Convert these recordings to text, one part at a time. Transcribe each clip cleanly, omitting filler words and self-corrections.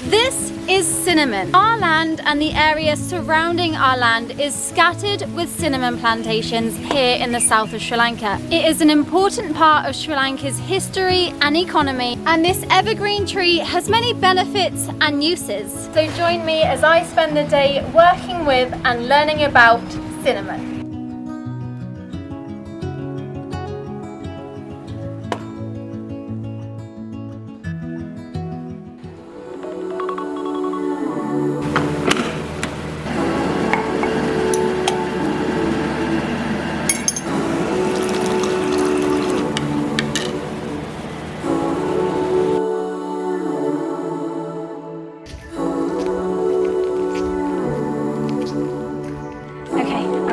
This is cinnamon. Our land and the area surrounding our land is scattered with cinnamon plantations here in the south of Sri Lanka. It is an important part of Sri Lanka's history and economy, and this evergreen tree has many benefits and uses. So join me as I spend the day working with and learning about cinnamon.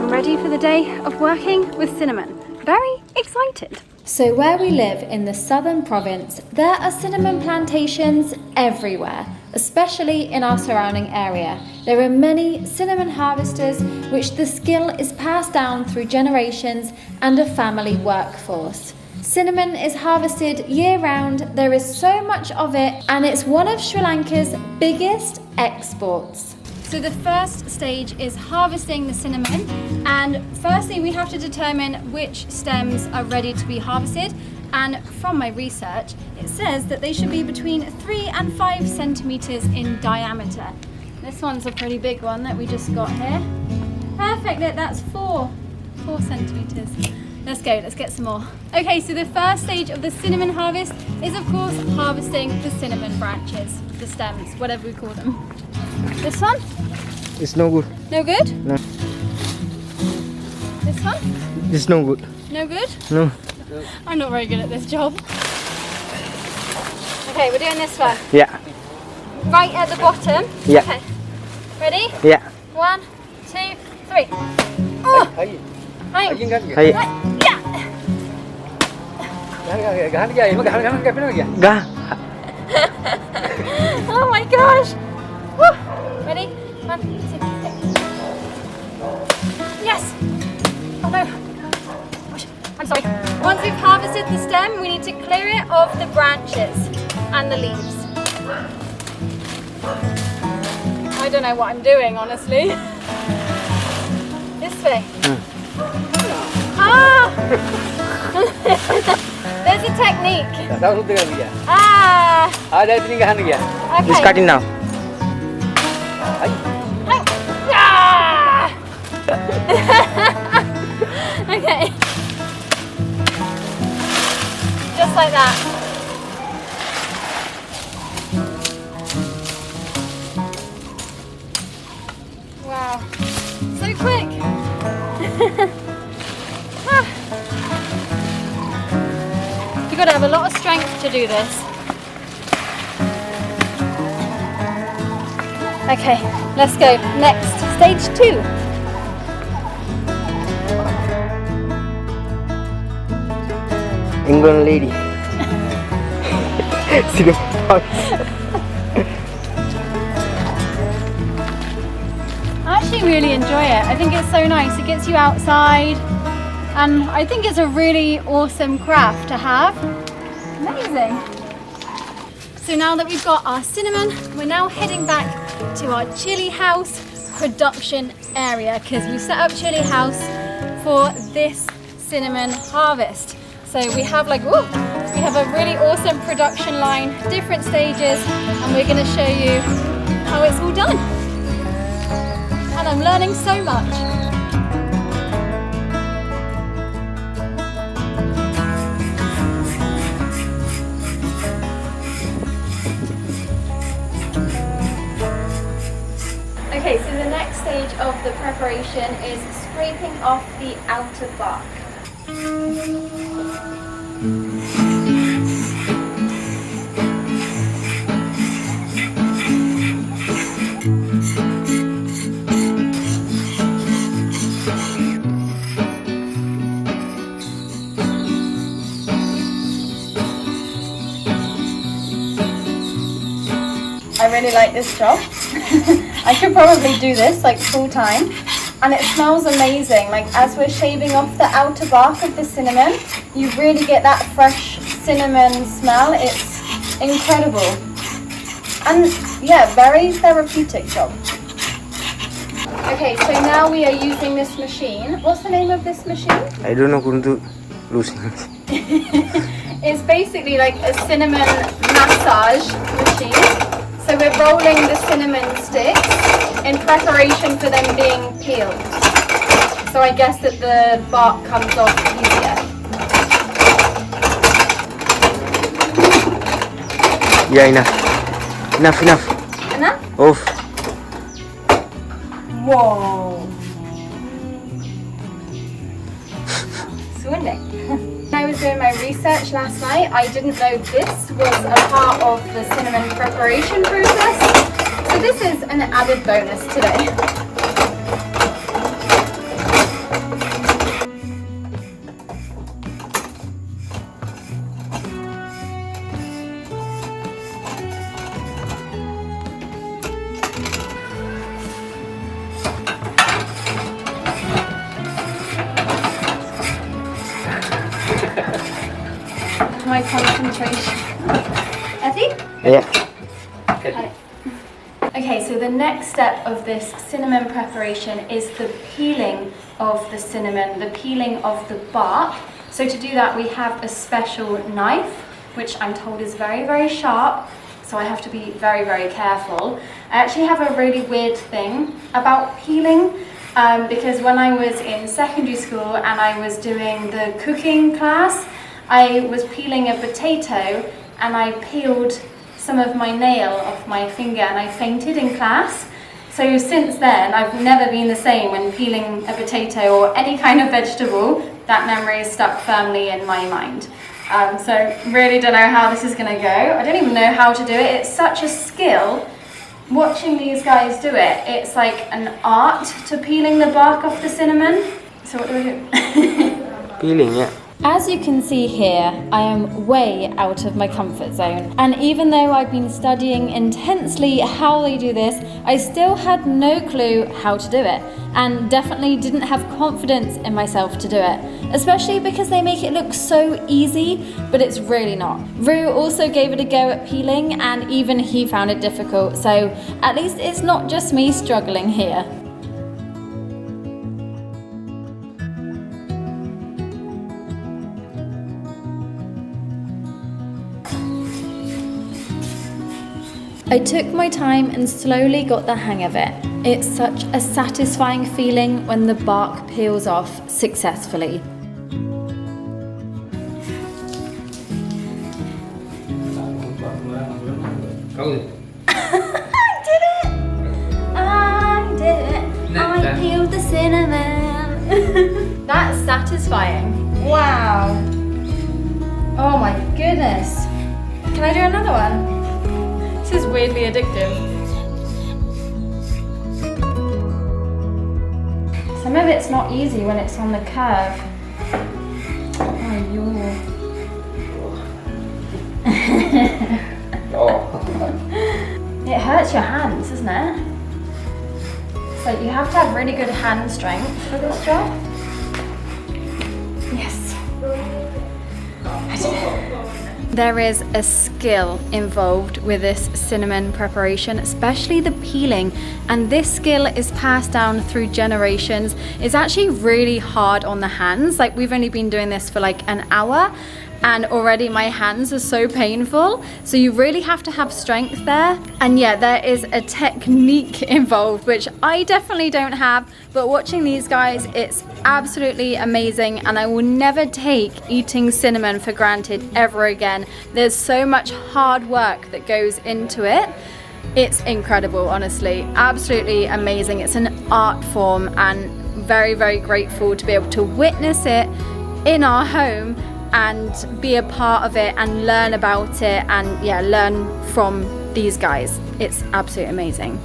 Ready for the day of working with cinnamon. Very excited. So where we live in the southern province, there are cinnamon plantations everywhere, especially in our surrounding area. There are many cinnamon harvesters, which the skill is passed down through generations and a family workforce. Cinnamon is harvested year-round. There is so much of it, and it's one of Sri Lanka's biggest exports. So the first stage is harvesting the cinnamon, and firstly we have to determine which stems are ready to be harvested, and from my research it says that they should be between 3 and 5 centimeters in diameter. This one's a pretty big one that we just got here. Perfect, that's 4 centimeters. Let's go, let's get some more. Okay, so the first stage of the cinnamon harvest is of course harvesting the cinnamon branches, the stems, whatever we call them. This one? It's no good. No good? No. This one? It's no good. No good? No. I'm not very good at this job. Okay, we're doing this one. Yeah. Right at the bottom. Yeah. Okay. Ready? Yeah. 1, 2, 3. Oh! Hey. Right. Hey. Yeah. Gah. Oh my gosh. Woo. Ready? 1, 2, 3. Yes. Oh no. Gosh, I'm sorry. Once we've harvested the stem, we need to clear it of the branches and the leaves. I don't know what I'm doing, honestly. This way. Ah! There's a technique. Ah! Okay. It's cutting now. Ah! Okay. Just like that. Wow. So quick. Ah. You've got to have a lot of strength to do this. Okay, let's go. Next, stage 2. England lady. I actually really enjoy it. I think it's so nice. It gets you outside, and I think it's a really awesome craft to have. Amazing. So now that we've got our cinnamon, we're now heading back to our chili house production area, because we set up chili house for this cinnamon harvest. So we have we have a really awesome production line, different stages, and we're going to show you how it's all done. And I'm learning so much. Okay, so the next stage of the preparation is scraping off the outer bark. I really like this job. I could probably do this full time, and it smells amazing. As we're shaving off the outer bark of the cinnamon, you really get that fresh cinnamon smell. It's incredible. And yeah, very therapeutic job. Okay, so now we are using this machine. What's the name of this machine? I don't know kuntu Lucie. It's basically like a cinnamon massage machine. So we're rolling the cinnamon sticks in preparation for them being peeled. So I guess that the bark comes off easier. Yeah, enough. Enough. Enough? Off. Whoa. Swindling. When I was doing my research last night, I didn't know this was a part of the cinnamon preparation process. So this is an added bonus today. My concentration. Effie? Yeah. Okay, so the next step of this cinnamon preparation is the peeling of the cinnamon, the peeling of the bark. So to do that, we have a special knife, which I'm told is very, very sharp. So I have to be very, very careful. I actually have a really weird thing about peeling. Because when I was in secondary school and I was doing the cooking class, I was peeling a potato and I peeled some of my nail off my finger and I fainted in class. So since then, I've never been the same when peeling a potato or any kind of vegetable. That memory is stuck firmly in my mind. So really don't know how this is going to go. I don't even know how to do it. It's such a skill. Watching these guys do it, it's like an art to peeling the bark off the cinnamon. So what do we do? Peeling, yeah. As you can see here, I am way out of my comfort zone. And even though I've been studying intensely how they do this, I still had no clue how to do it. And definitely didn't have confidence in myself to do it. Especially because they make it look so easy, but it's really not. Rue also gave it a go at peeling and even he found it difficult. So at least it's not just me struggling here. I took my time and slowly got the hang of it. It's such a satisfying feeling when the bark peels off successfully. I did it! I peeled the cinnamon! That's satisfying. Wow! Oh my goodness! Can I do another one? This is weirdly addictive. Some of it's not easy when it's on the curve. It hurts your hands, doesn't it? It's like you have to have really good hand strength for this job. Yes. I did it. There is a skill involved with this cinnamon preparation, especially the peeling, and this skill is passed down through generations. It's actually really hard on the hands. Like, we've only been doing this for like an hour and already my hands are so painful. So you really have to have strength there. And yeah, there is a technique involved, which I definitely don't have, but watching these guys, it's absolutely amazing. And I will never take eating cinnamon for granted ever again. There's so much hard work that goes into it. It's incredible, honestly, absolutely amazing. It's an art form and very, very grateful to be able to witness it in our home and be a part of it and learn about it and yeah, learn from these guys. It's absolutely amazing.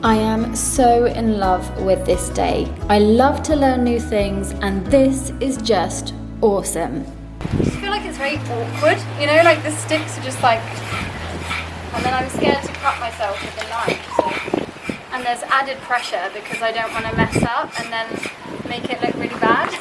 I am so in love with this day. I love to learn new things and this is just awesome. I just feel like it's very awkward, you know, like the sticks are just like and then I'm scared to cut myself with the knife. So. And there's added pressure because I don't want to mess up and then make it look really bad.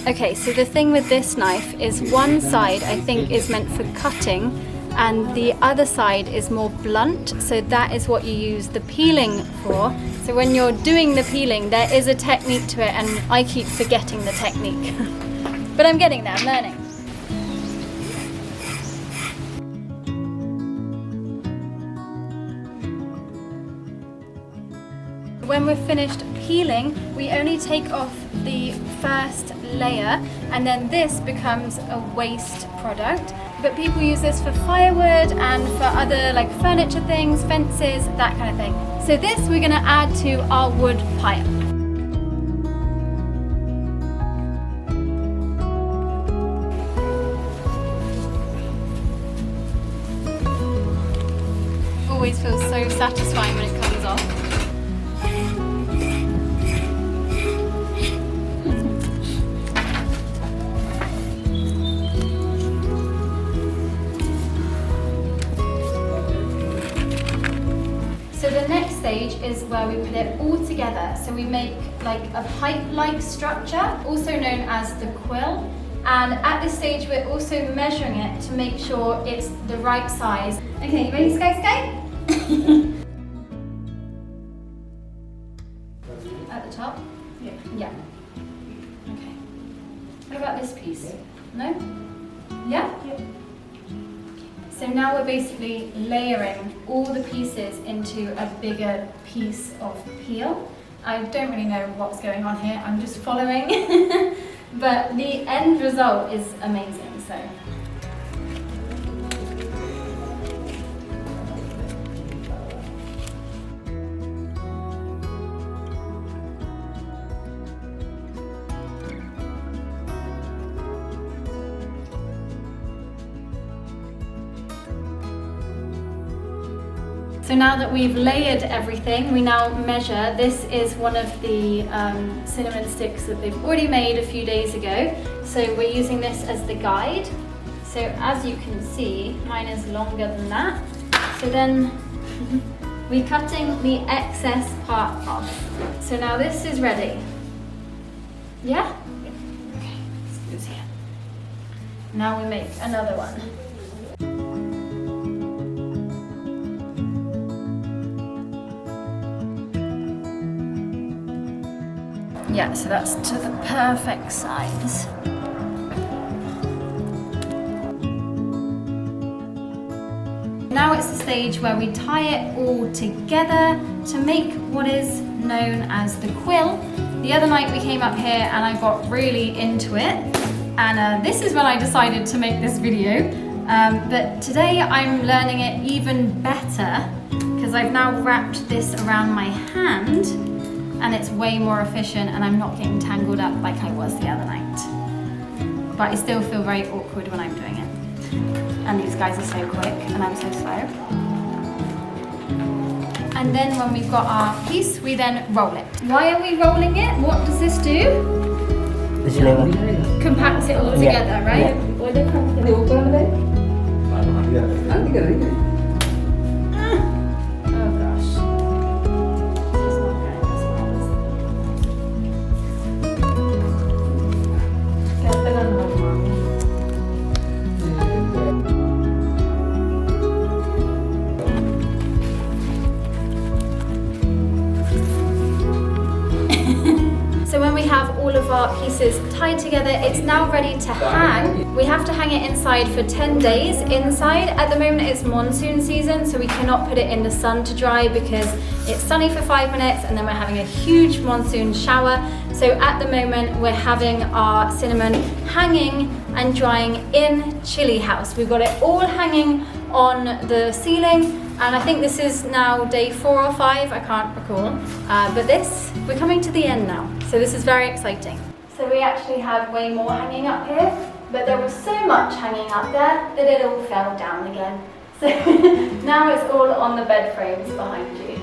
Okay, so the thing with this knife is one side I think is meant for cutting and the other side is more blunt, so that is what you use the peeling for. So when you're doing the peeling there is a technique to it and I keep forgetting the technique. But I'm getting there, I'm learning. When we're finished peeling, we only take off the first layer and then this becomes a waste product. But people use this for firewood and for other like furniture things, fences, that kind of thing. So this we're going to add to our wood pile. Always feels so satisfying when it comes off. So the next stage is where we put it all together. So we make like a pipe-like structure, also known as the quill. And at this stage, we're also measuring it to make sure it's the right size. Okay, you ready, Sky? At the top? Yeah. Yeah. Okay. What about this piece? No? Yeah? Yeah. So now we're basically layering all the pieces into a bigger piece of peel. I don't really know what's going on here, I'm just following. But the end result is amazing, so. So now that we've layered everything, we now measure. This is one of the cinnamon sticks that they've already made a few days ago. So we're using this as the guide. So as you can see, mine is longer than that. So then we're cutting the excess part off. So now this is ready. Yeah? Okay, let's go here. Now we make another one. Yeah, so that's to the perfect size. Now it's the stage where we tie it all together to make what is known as the quill. The other night we came up here and I got really into it, and this is when I decided to make this video. But today I'm learning it even better because I've now wrapped this around my hand and it's way more efficient and I'm not getting tangled up like I was the other night. But I still feel very awkward when I'm doing it. And these guys are so quick and I'm so slow. And then when we've got our piece, we then roll it. Why are we rolling it? What does this do? Compacts it all together, right? Oh gosh. So when we have all of our pieces tied together, it's now ready to hang. We have to hang it inside for 10 days inside. At the moment it's monsoon season, so we cannot put it in the sun to dry because it's sunny for 5 minutes and then we're having a huge monsoon shower. So at the moment we're having our cinnamon hanging and drying in Chilli house. We've got it all hanging on the ceiling. And I think this is now day 4 or 5, I can't recall. But we're coming to the end now. So this is very exciting. So we actually have way more hanging up here. but there was so much hanging up there that it all fell down again. So now it's all on the bed frames behind you.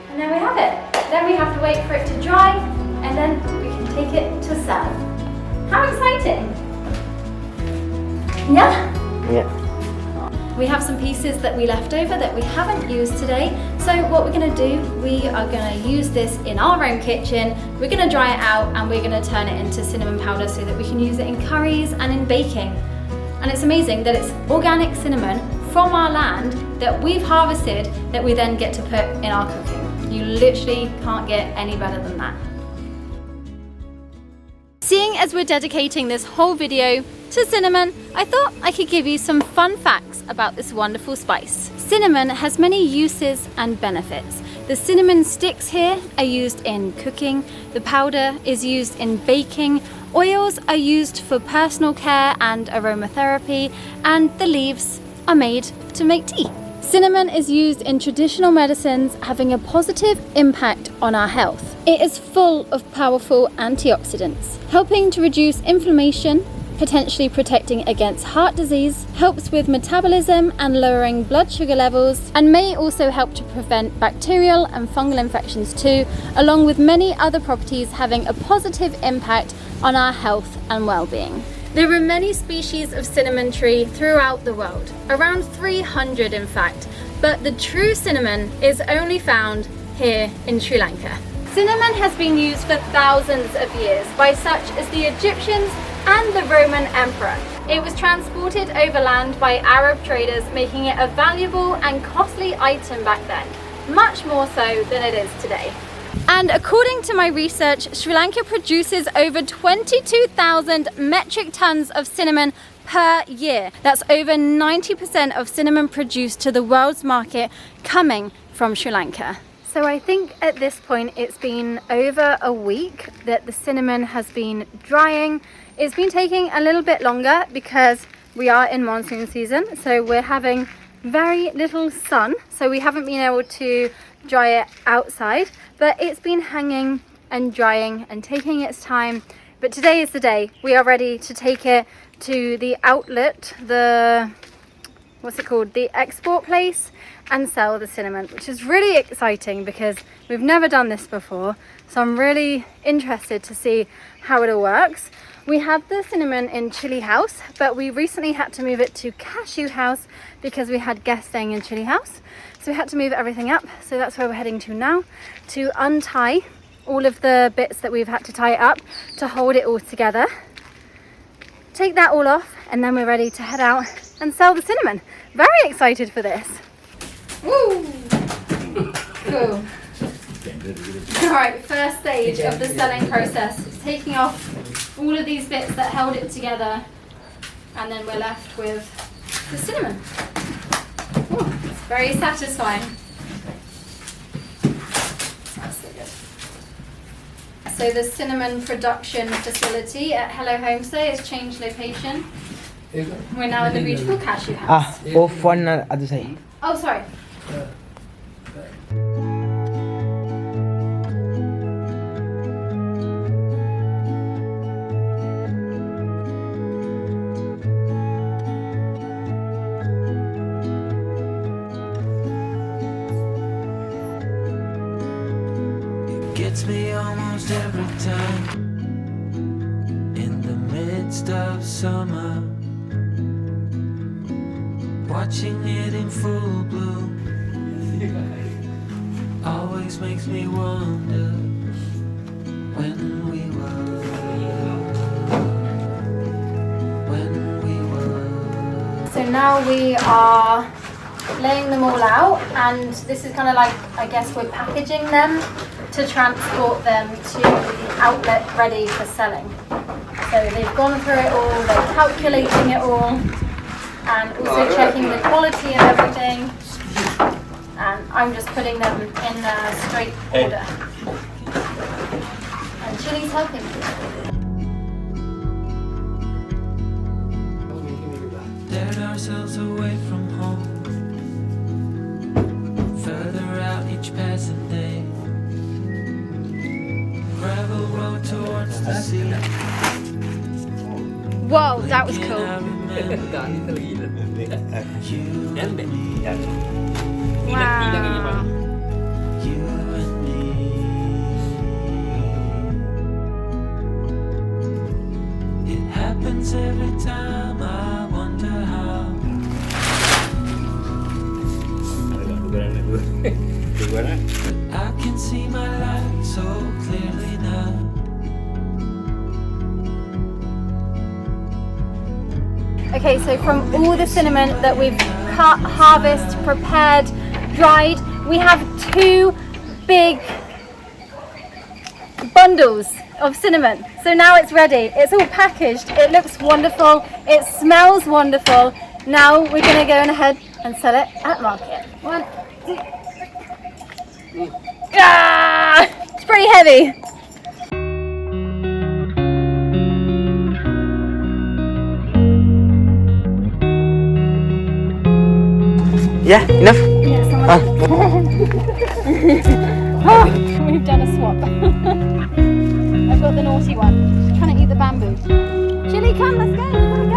And there we have it. Then we have to wait for it to dry, and then we can take it to sell. How exciting! Yeah? Yeah. We have some pieces that we left over that we haven't used today. So what we're gonna do, we are gonna use this in our own kitchen. We're gonna dry it out and we're gonna turn it into cinnamon powder so that we can use it in curries and in baking. And it's amazing that it's organic cinnamon from our land that we've harvested that we then get to put in our cooking. You literally can't get any better than that. Seeing as we're dedicating this whole video to cinnamon, I thought I could give you some fun facts about this wonderful spice. Cinnamon has many uses and benefits. The cinnamon sticks here are used in cooking, the powder is used in baking, oils are used for personal care and aromatherapy, and the leaves are made to make tea. Cinnamon is used in traditional medicines, having a positive impact on our health. It is full of powerful antioxidants, helping to reduce inflammation, potentially protecting against heart disease, helps with metabolism and lowering blood sugar levels, and may also help to prevent bacterial and fungal infections too, along with many other properties having a positive impact on our health and well-being. There are many species of cinnamon tree throughout the world, around 300 in fact, but the true cinnamon is only found here in Sri Lanka. Cinnamon has been used for thousands of years by such as the Egyptians and the Roman Emperor. It was transported overland by Arab traders, making it a valuable and costly item back then, much more so than it is today. And according to my research, Sri Lanka produces over 22,000 metric tons of cinnamon per year. That's over 90% of cinnamon produced to the world's market coming from Sri Lanka. So I think at this point it's been over a week that the cinnamon has been drying. It's been taking a little bit longer because we are in monsoon season, so we're having very little sun, so we haven't been able to dry it outside, but it's been hanging and drying and taking its time. But today is the day. We are ready to take it to the outlet, the export place, and sell the cinnamon, which is really exciting because we've never done this before. So I'm really interested to see how it all works. We have the cinnamon in Chilli House, but we recently had to move it to Cashew House because we had guests staying in Chilli House. So we had to move everything up. So that's where we're heading to now, to untie all of the bits that we've had to tie up to hold it all together. Take that all off, and then we're ready to head out and sell the cinnamon. Very excited for this. Woo! Cool. All right, first stage of the selling process is taking off all of these bits that held it together, and then we're left with the cinnamon. Ooh, it's very satisfying. Smells so good. So the cinnamon production facility at Hello Homestay has changed location. We're now in the beautiful Cashew House. Off one other side. Oh, sorry. Gets me almost every time in the midst of summer, watching it in full bloom always makes me wonder when we were. So now we are laying them all out, and this is kind of like, I guess we're packaging them to transport them to the outlet ready for selling. So they've gone through it all, they're calculating it all, and also checking the quality of everything. And I'm just putting them in a straight order. And Chilli's helping me. Tear ourselves away from home, further out each passing day. Gravel road towards the sea, Whoa, that was cool. Wow. It happens every time I wonder how. But I can see my light so clearly now. Okay, so from all the cinnamon that we've cut, harvested, prepared, dried, we have 2 big bundles of cinnamon. So now it's ready. It's all packaged. It looks wonderful. It smells wonderful. Now we're going to go ahead and sell it at market. 1, 2. Ah! It's pretty heavy. Yeah, enough. Yeah, Ah. Oh, we've done a swap. I've got the naughty one. She's trying to eat the bamboo. Chilli, come, let's go. We've got to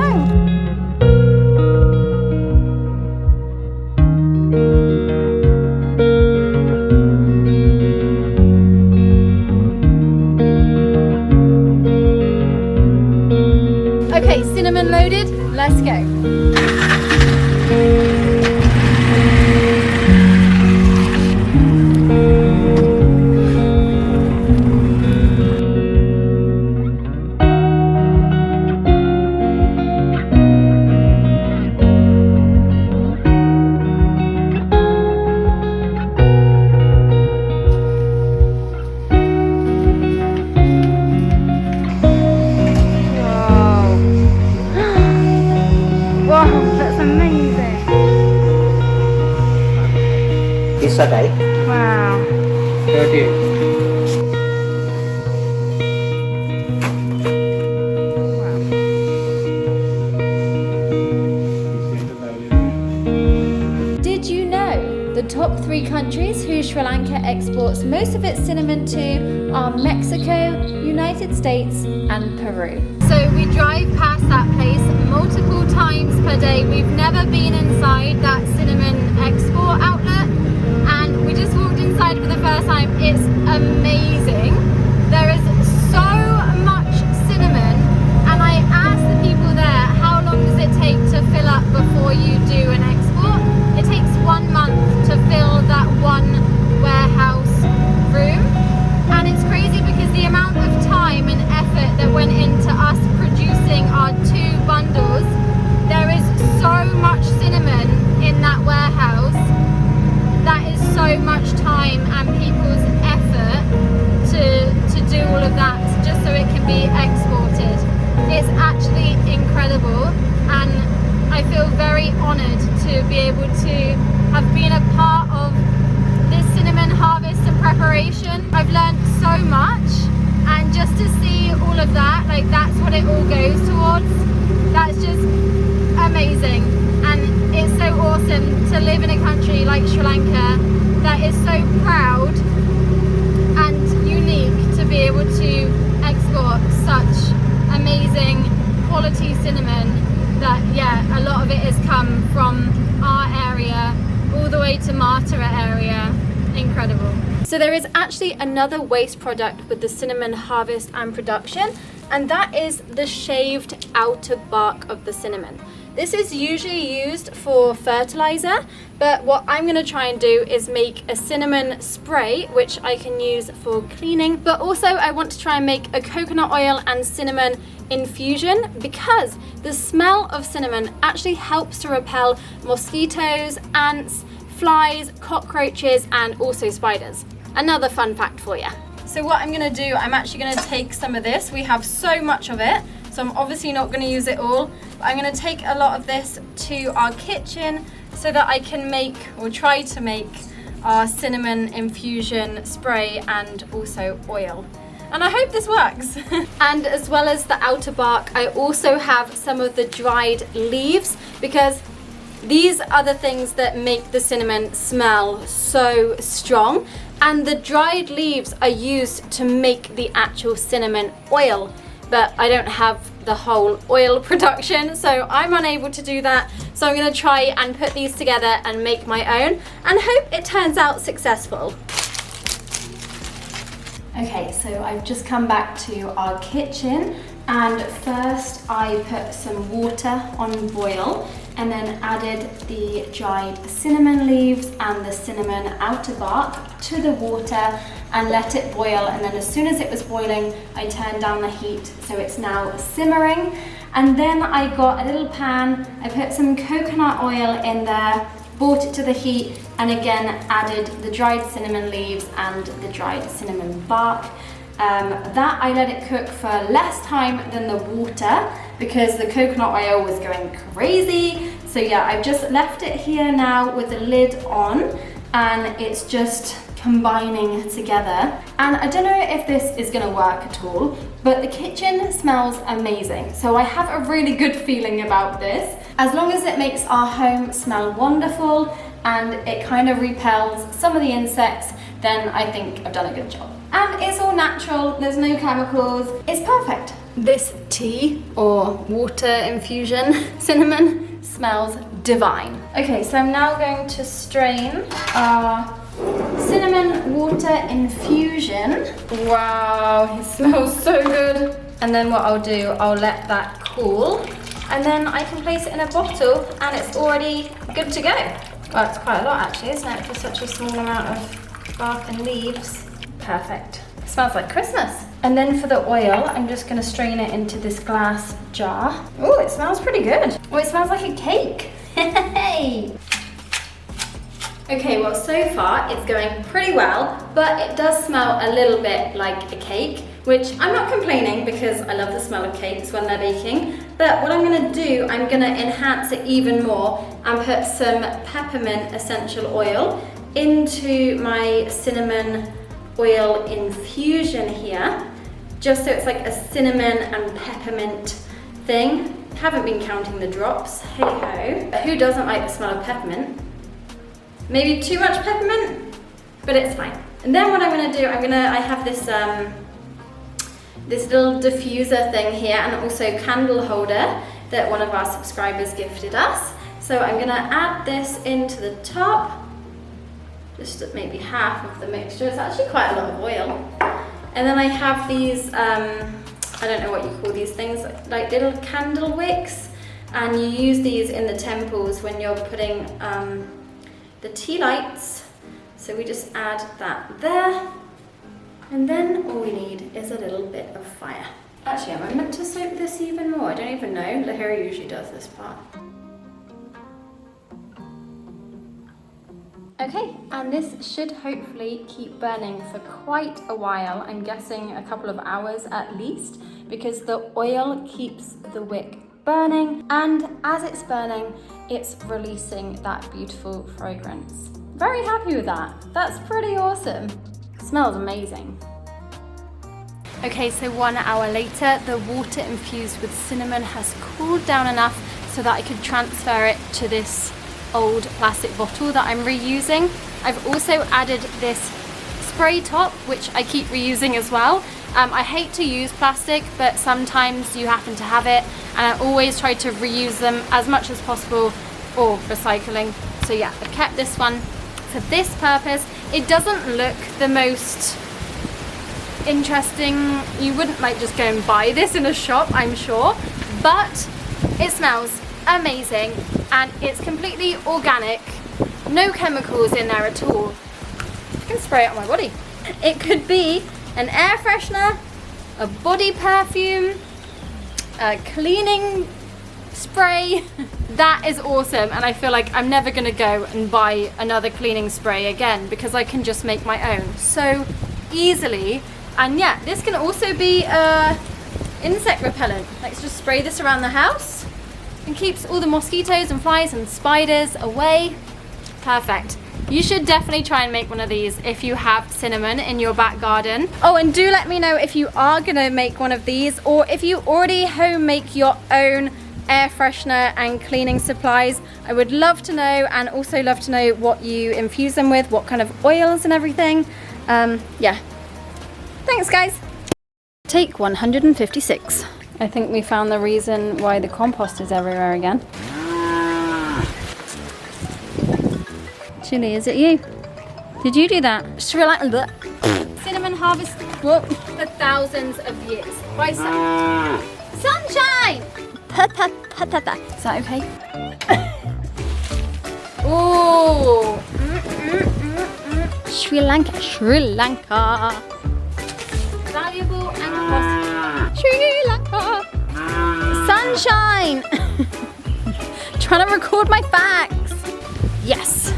go. Okay, cinnamon loaded. Let's go. It's okay. Wow. 30. Did you know the top 3 countries who Sri Lanka exports most of its cinnamon to are Mexico, United States and Peru? So we drive past that place multiple times per day. We've never been inside that cinnamon export outlet, and we just walked inside for the first time. It's amazing. There is so much cinnamon, and I asked the people there, how long does it take to fill up before you do an export? It takes 1 month to fill that one warehouse room, and it's crazy because the amount of time and effort that went into us producing our 2 bundles, there is so much cinnamon in that warehouse. That is so much time and people's effort to do all of that just so it can be exported. It's actually incredible, and I feel very honoured to be able to have been a part of this cinnamon harvest and preparation. I've learned so much, and just to see all of that, like that's what it all goes towards. That's just amazing, and it's so awesome to live in a country like Sri Lanka that is so proud and unique to be able to export such amazing quality cinnamon that, yeah, a lot of it has come from our area all the way to Martara area. Incredible. So there is actually another waste product with the cinnamon harvest and production, and that is the shaved outer bark of the cinnamon. This is usually used for fertilizer, but what I'm going to try and do is make a cinnamon spray, which I can use for cleaning. But also I want to try and make a coconut oil and cinnamon infusion, because the smell of cinnamon actually helps to repel mosquitoes, ants, flies, cockroaches, and also spiders. Another fun fact for you. So what I'm going to do, I'm actually going to take some of this. We have so much of it, so I'm obviously not going to use it all. But I'm going to take a lot of this to our kitchen so that I can make, or try to make, our cinnamon infusion spray and also oil. And I hope this works. And as well as the outer bark, I also have some of the dried leaves, because these are the things that make the cinnamon smell so strong. And the dried leaves are used to make the actual cinnamon oil, but I don't have the whole oil production, so I'm unable to do that. So I'm going to try and put these together and make my own and hope it turns out successful. Okay, so I've just come back to our kitchen, and first I put some water on boil and then added the dried cinnamon leaves and the cinnamon outer bark to the water and let it boil. And then as soon as it was boiling, I turned down the heat, so it's now simmering. And then I got a little pan, I put some coconut oil in there, brought it to the heat, and again added the dried cinnamon leaves and the dried cinnamon bark. That I let it cook for less time than the water because the coconut oil was going crazy. So yeah, I've just left it here now with the lid on, and it's just combining together. And I don't know if this is gonna work at all, but the kitchen smells amazing. So I have a really good feeling about this. As long as it makes our home smell wonderful and it kind of repels some of the insects, then I think I've done a good job. And it's all natural, there's no chemicals, it's perfect. This tea or water infusion cinnamon smells divine. Okay, so I'm now going to strain our cinnamon water infusion. Wow, it smells so good. And then what I'll do, I'll let that cool, and then I can place it in a bottle and it's already good to go. Well, it's quite a lot actually, isn't it, for such a small amount of bark and leaves. Perfect. It smells like Christmas. And then for the oil, I'm just gonna strain it into this glass jar. Oh, it smells pretty good. Oh, it smells like a cake. Hey! Okay, well, so far it's going pretty well, but it does smell a little bit like a cake, which I'm not complaining because I love the smell of cakes when they're baking. But what I'm gonna do, I'm gonna enhance it even more and put some peppermint essential oil into my cinnamon oil infusion here, just so it's like a cinnamon and peppermint thing. Haven't been counting the drops, hey ho. Who doesn't like the smell of peppermint? Maybe too much peppermint, but it's fine. And then what I'm gonna do, I have this this little diffuser thing here and also candle holder that one of our subscribers gifted us. So I'm gonna add this into the top, just maybe half of the mixture. It's actually quite a lot of oil. And then I have these, I don't know what you call these things, like little candle wicks. And you use these in the temples when you're putting the tea lights. So we just add that there. And then all we need is a little bit of fire. Actually, am I meant to soak this even more? I don't even know. Lahira usually does this part. Okay, and this should hopefully keep burning for quite a while. I'm guessing a couple of hours at least, because the oil keeps the wick burning, and as it's burning, it's releasing that beautiful fragrance. Very happy with that. That's pretty awesome. It smells amazing. Okay, so 1 hour later, the water infused with cinnamon has cooled down enough so that I could transfer it to this old plastic bottle that I'm reusing. I've also added this spray top, which I keep reusing as well. I hate to use plastic, but sometimes you happen to have it, and I always try to reuse them as much as possible, or recycling. So yeah, I've kept this one for this purpose. It doesn't look the most interesting. You wouldn't like just go and buy this in a shop, I'm sure, but it smells amazing and it's completely organic, no chemicals in there at all. I can spray it on my body. It could be an air freshener, a body perfume, a cleaning spray. That is awesome, and I feel like I'm never gonna go and buy another cleaning spray again because I can just make my own so easily. And yeah, this can also be insect repellent. Let's just spray this around the house and keeps all the mosquitoes and flies and spiders away. Perfect. You should definitely try and make one of these if you have cinnamon in your back garden. Oh, and do let me know if you are gonna make one of these, or if you already home make your own air freshener and cleaning supplies. I would love to know, and also love to know what you infuse them with, what kind of oils and everything. Yeah. Thanks, guys. Take 156. I think we found the reason why the compost is everywhere again. Chilli, is it you? Did you do that? Sri Lanka. Cinnamon harvest for thousands of years. By sunshine! Is that okay? Ooh! Sri Lanka, Sri Lanka. Valuable and cost. Sri Lanka. Sunshine! Trying to record my facts. Yes.